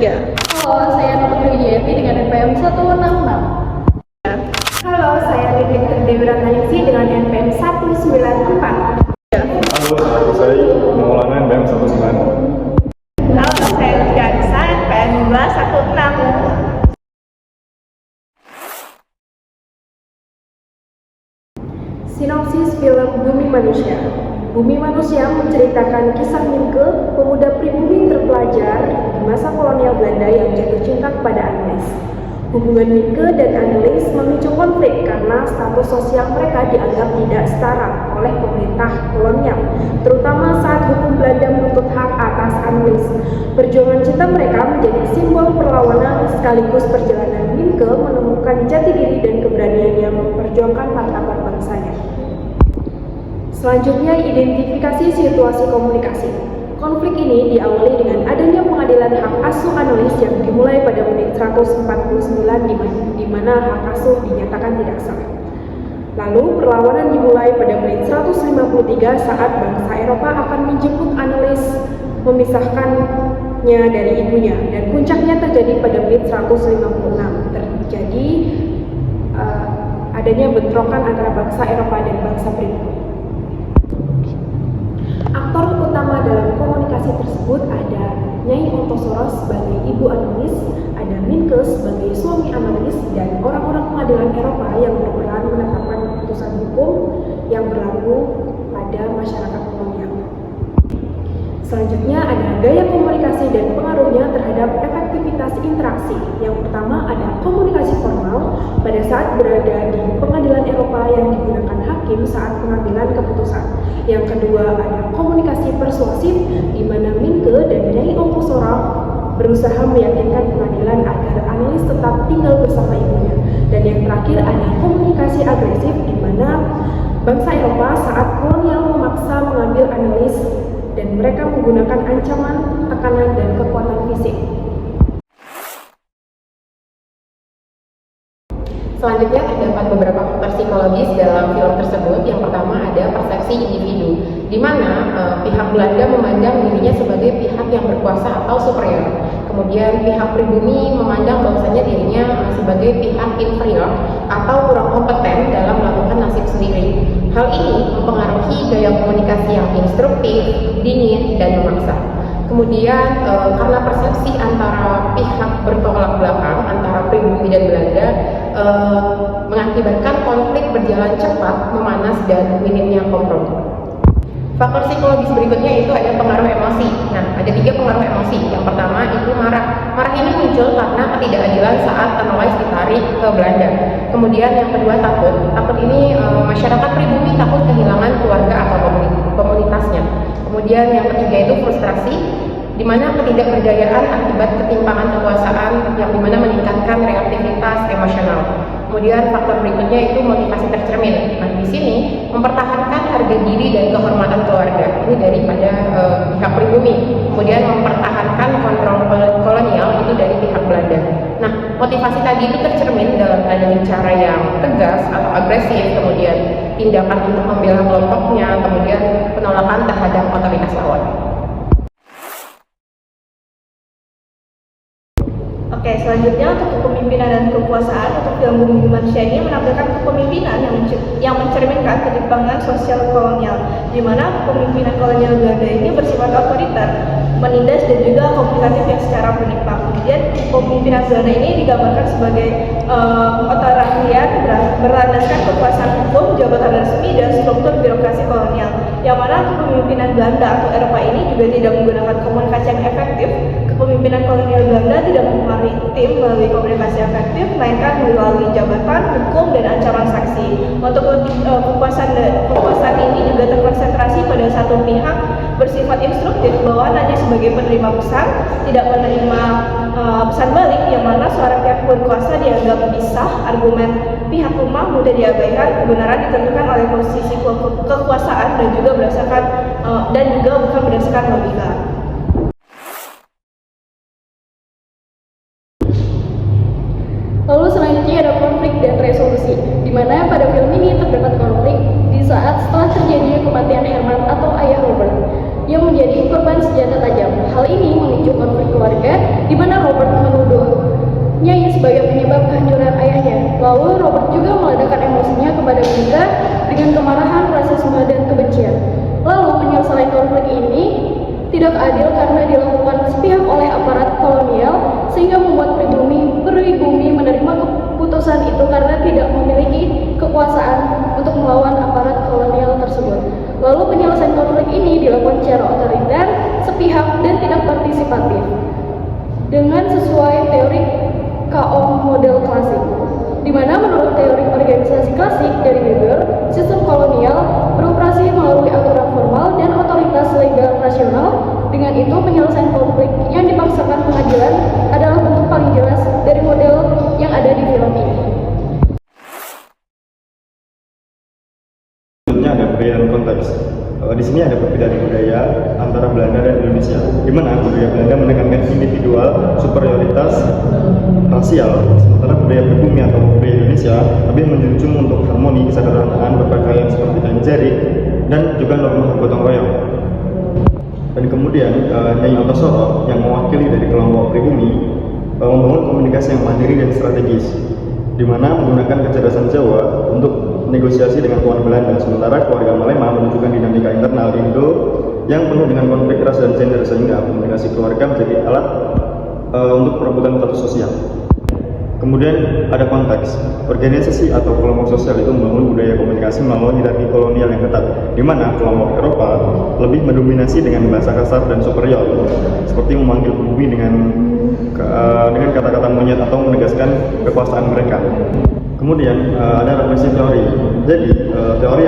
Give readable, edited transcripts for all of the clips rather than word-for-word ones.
Halo, saya Putri Yeti dengan NPM 166. Halo, saya Lidik Dewi Ratnayusi dengan NPM 194. Halo, saya Maulana NPM 19. Halo, saya Jansa NPM 216. Sinopsis film Bumi Manusia. Bumi Manusia menceritakan kisah Minke, pemuda pribumi terpelajar di masa kolonial Belanda yang jatuh cinta kepada Annelies. Hubungan Minke dan Annelies memicu konflik karena status sosial mereka dianggap tidak setara oleh pemerintah kolonial, terutama saat hukum Belanda menuntut hak atas Annelies. Perjuangan cinta mereka menjadi simbol perlawanan sekaligus perjalanan Minke menemukan jati diri dan keberaniannya memperjuangkan martabat bangsanya. Selanjutnya, identifikasi situasi komunikasi. Konflik ini diawali dengan adanya pengadilan hak asuh Annelies yang dimulai pada menit 149 di mana hak asuh dinyatakan tidak sah. Lalu, perlawanan dimulai pada menit 153 saat bangsa Eropa akan menjemput Annelies memisahkannya dari ibunya, dan puncaknya terjadi pada menit 156. Terjadi adanya bentrokan antara bangsa Eropa dan bangsa pribumi. Aktor utama dalam komunikasi tersebut ada Nyai Ontosoro sebagai ibu Annelies, ada Minke sebagai suami Annelies, dan orang-orang pengadilan Eropa yang berperan menetapkan keputusan hukum yang berlaku pada masyarakat kolonial. Selanjutnya ada gaya komunikasi dan pengaruhnya terhadap efektivitas interaksi. Yang pertama ada komunikasi formal pada saat berada di pengadilan Eropa yang digunakan hakim saat pengambilan keputusan. Yang kedua ada komunikasi persuasif di mana Minke dan Nyai Ontosoro berusaha meyakinkan pengadilan agar Annelies tetap tinggal bersama ibunya. Dan yang terakhir ada komunikasi agresif di mana bangsa Eropa saat kolonial memaksa mengambil Annelies dan mereka menggunakan ancaman, tekanan, dan kekuatan fisik. Selanjutnya terdapat beberapa faktor psikologis dalam film tersebut. Yang pertama ada persepsi individu, di mana pihak Belanda memandang dirinya sebagai pihak yang berkuasa atau superior. Kemudian pihak pribumi memandang bahwasanya dirinya sebagai pihak inferior atau kurang kompeten dalam melakukan nasib sendiri. Hal ini mempengaruhi gaya komunikasi yang instruktif, dingin, dan memaksa. Kemudian karena persepsi antara pihak bertolak belakang antara pribumi dan Belanda mengakibatkan konflik berjalan cepat, memanas, dan minimnya kompromi. Faktor psikologis berikutnya itu ada pengaruh emosi. Nah, ada 3 pengaruh emosi. Yang pertama itu marah. Marah ini muncul karena ketidakadilan saat Annelies ditarik ke Belanda. Kemudian yang kedua takut. Takut ini masyarakat pribumi takut kehilangan keluarga atau komunitasnya. Kemudian yang ketiga itu frustrasi, di mana ketidakberdayaan akibat ketimpangan kekuasaan yang dimana meningkatkan reaktivitas emosional. Kemudian faktor berikutnya itu motivasi tercermin. Nah, di sini mempertahankan harga diri dan kehormatan keluarga. Ini daripada pihak pribumi. Kemudian mempertahankan kontrol kolonial itu dari pihak Belanda. Nah, motivasi tadi itu tercermin dalam adanya cara yang tegas atau agresif, kemudian tindakan untuk membela kelompoknya, kemudian penolakan terhadap otoritas lawan. Oke, selanjutnya untuk kepemimpinan dan kekuasaan, untuk film Bumi Manusia ini menampilkan kepemimpinan yang mencerminkan ketimpangan sosial kolonial, di mana kepemimpinan kolonial Belanda ini bersifat otoriter, menindas dan juga komunikatif yang secara menyimpang. Kemudian kepemimpinan Belanda ini digambarkan sebagai otoritarian berlandaskan kekuasaan hukum, jabatan resmi, dan struktur birokrasi kolonial. Yang mana kepemimpinan Belanda atau Eropa ini juga tidak menggunakan komunikasi yang efektif. Kepemimpinan kolonial Belanda tidak mempengaruhi tim melalui komunikasi efektif, melainkan melalui jabatan, hukum, dan ancaman saksi. Untuk kekuasaan ini juga terkonsentrasi pada satu pihak, bersifat instruktif, bawahannya sebagai penerima pesan, tidak menerima pesan balik, yang mana seorang pihak berkuasa dianggap pisah, argumen pihak lemah mudah diabaikan, kebenaran ditentukan oleh posisi kekuasaan dan juga bukan berdasarkan logika. Lalu selanjutnya ada konflik dan resolusi, di mana pada film ini terdapat konflik di saat setelah terjadinya kematian Herman atau ayah Robert yang menjadi korban senjata tajam. Hal ini memicu konflik keluarga, di mana Robert Lalu Robert juga meledakkan emosinya kepada Monica dengan kemarahan, rasisme, dan kebencian. Lalu penyelesaian konflik ini tidak adil karena dilakukan sepihak oleh aparat kolonial sehingga membuat pribumi menerima keputusan itu karena tidak memiliki kekuasaan untuk melawan aparat kolonial tersebut. Lalu penyelesaian konflik ini dilakukan secara otoriter, sepihak, dan tidak partisipatif dengan sesuai teori KO model klasik, di mana menurut teori organisasi klasik dari Weber, sistem kolonial beroperasi melalui aturan formal dan otoritas legal rasional. Dengan itu, penyelesaian konflik yang dipaksakan pengadilan adalah bentuk paling jelas dari model yang ada di film ini. Selanjutnya ada budaya dan konteks. Di sini ada perbedaan budaya antara Belanda dan Indonesia, di mana budaya Belanda menekankan individual, superioritas rasial, sementara budaya pribumi atau budaya Indonesia lebih menjunjung untuk harmoni, kesederhanaan, berpakaian seperti kain jari, dan juga norma gotong royong. Dan kemudian Nyai Ontosoro yang mewakili dari kelompok pribumi membangun komunikasi yang mandiri dan strategis, di mana menggunakan kecerdasan Jawa untuk negosiasi dengan kawan Belanda, sementara keluarga Malema menunjukkan dinamika internal Indo yang penuh dengan konflik ras dan gender, sehingga komunikasi keluarga menjadi alat untuk perebutan status sosial. Kemudian ada konteks. Organisasi atau kelompok sosial itu membangun budaya komunikasi melalui hierarki kolonial yang ketat, di mana kelompok Eropa lebih mendominasi dengan bahasa kasar dan superior, seperti memanggil bumi dengan kata-kata monyet atau menegaskan kekuasaan mereka. Kemudian ada refleksi teori. Jadi teori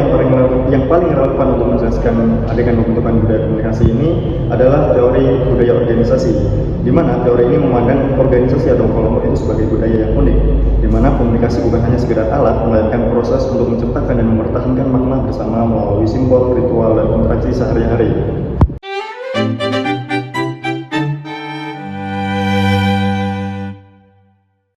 yang paling relevan untuk menjelaskan adegan pembentukan budaya komunikasi ini adalah teori budaya organisasi, di mana teori ini memandang organisasi atau kelompok itu sebagai budaya yang unik, di mana komunikasi bukan hanya sekedar alat, melainkan proses untuk menciptakan dan mempertahankan makna bersama melalui simbol, ritual, dan interaksi sehari-hari.